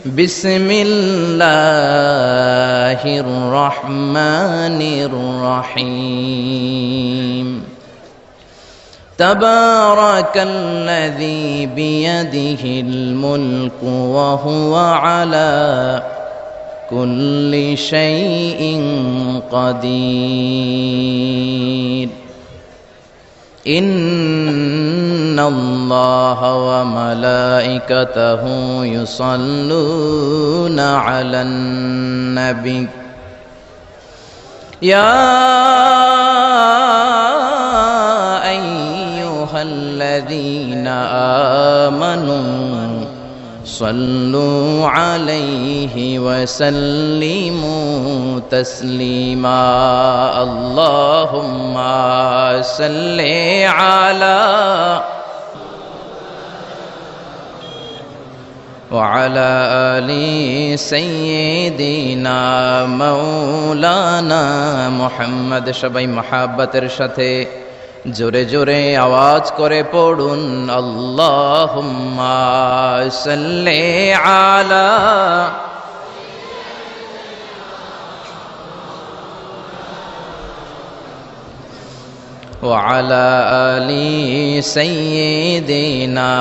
বিসমিল্লাহির রহমানির রহিম তাবারাকাল্লাযী বিয়াদিহিল মুলকু ওয়া হুয়া আলা কুল্লি শাইইন কাদির ইন্নাল্লাহা ওয়া মালাইকাতাহু ইউসাল্লুনা আলান নাবী ইয়া আইয়ুহাল্লাযীনা আমানু সাল্লু আলাইহি ওয়া সাল্লিমু তাসলিমা আল্লাহুম্মা সাল্লি আলা ওয়া আলা আলি সাইয়্যিদিনা মাওলানা মুহাম্মদ। সবাই মহাব্বতের সাথে জোরে জোরে আওয়াজ করে পড়ুন আল্লাহুম্মা সাল্লি আলা ওয়া আলা আলি সাইয়্যিদিনা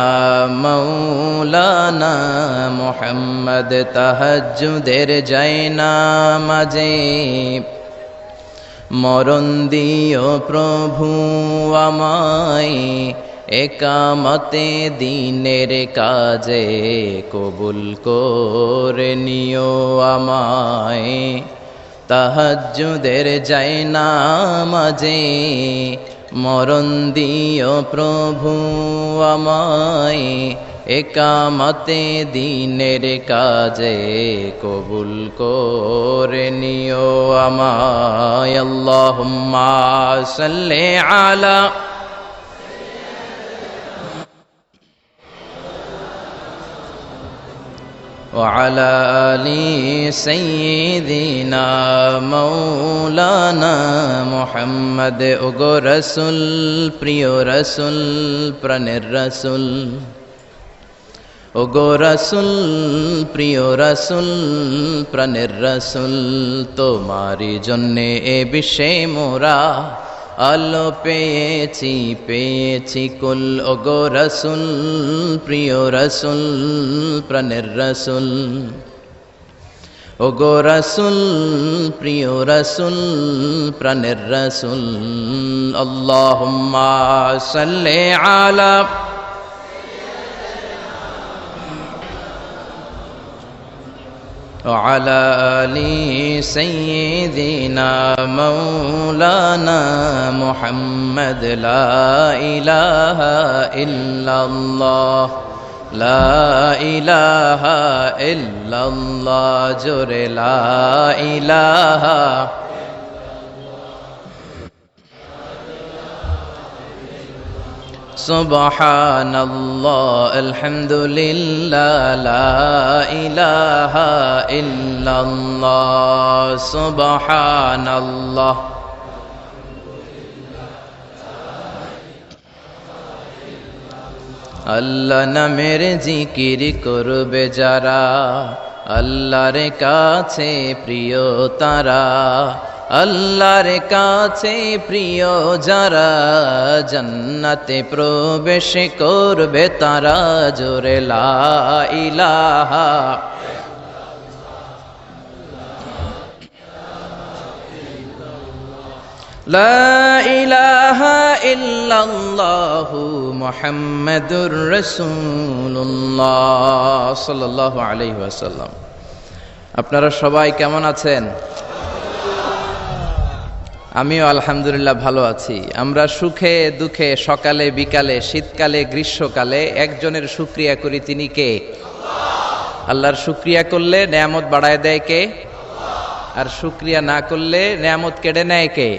মাওলানা মুহাম্মদ। তাহাজ্জুদের জায়নামাজে মরণ দিও প্রভু আমায়, একামতে দিনের কাজে কবুল করে নিও আমায়। তাহাজ্জুদের জায়নামাজে মরণ দিও প্রভু আমায়, একামতে দিনের কাজে কবুল করে নিও আমায়। আল্লাহুম্মা সাল্লি আলা ওয়া আলা আলি সাইয়্যিদিনা মাওলানা মুহাম্মদ। ওগো রাসূল, প্রিয় রাসূল, প্রাণের রাসূল, ওগো রাসূল, প্রিয় রাসূল, প্রাণের রাসূল, তোমারই জন্যে এ বিশ্বে মোরা আলো পেয়েছি, পেয়েছি কুল। ওগো রাসূল, প্রিয় রাসূল, প্রাণের রাসূল, ওগো রাসূল, প্রিয় রাসূল, প্রাণের রাসূল। আল্লাহুম্মা সাল্লি আলা ওয়া আলা আলি সাইয়্যিদিনা মাওলানা মুহাম্মদ। লা ইলাহা ইল্লাল্লাহ, লা ইলাহা ইল্লাল্লাহ, জোরে লা ইলাহা। সুবহানাল্লাহ, আলহামদুলিল্লাহ, লা ইলাহা ইল্লাল্লাহ, সুবহানাল্লাহ। আল্লাহ নামের জিকির করবে যারা, আল্লাহর কাছে প্রিয় তারা, আল্লাহর কাছে প্রিয় যারা, জান্নাতে প্রবেশ করবে তারা, জোরে লা ইলাহা। লা ইলাহা ইল্লাল্লাহু মুহাম্মাদুর রাসূলুল্লাহ সাল্লাল্লাহু আলাইহি ওয়াসাল্লাম। আপনারা সবাই কেমন আছেন? আমিও আলহামদুলিল্লাহ ভালো আছি। আমরা সুখে দুঃখে, সকালে বিকালে, শীতকালে গ্রীষ্মকালে একজনের শুকরিয়া করি, তিনি কে? আল্লাহর শুকরিয়া করলে নেয়ামত বাড়ায় দেয় কে? আর শুকরিয়া না করলে নেয়ামত কেড়ে নেয় কে?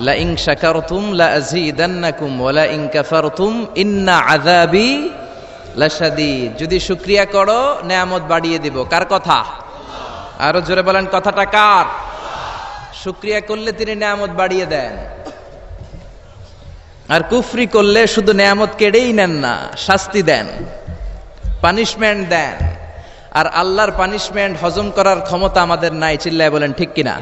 লা ইন শাকারতুম লা আযীদান্নাকুম ওয়া লা ইন কাফারতুম ইন্না আযাবি লাশাদীদ। যদি শুকরিয়া করো নেয়ামত বাড়িয়ে দিব। কার কথা? আরো জোরে বলেন, কথাটা কার? শুকরিয়া করলে তিনি নেয়ামত বাড়িয়ে দেন, আর কুফরি করলে শুধু নেয়ামত কেড়েই নেন না, শাস্তি দেন, পানিশমেন্ট দেন। আর আল্লাহর পানিশমেন্ট হজম করার ক্ষমতা আমাদের নাই, চিল্লায় বলেন ঠিক কিনা?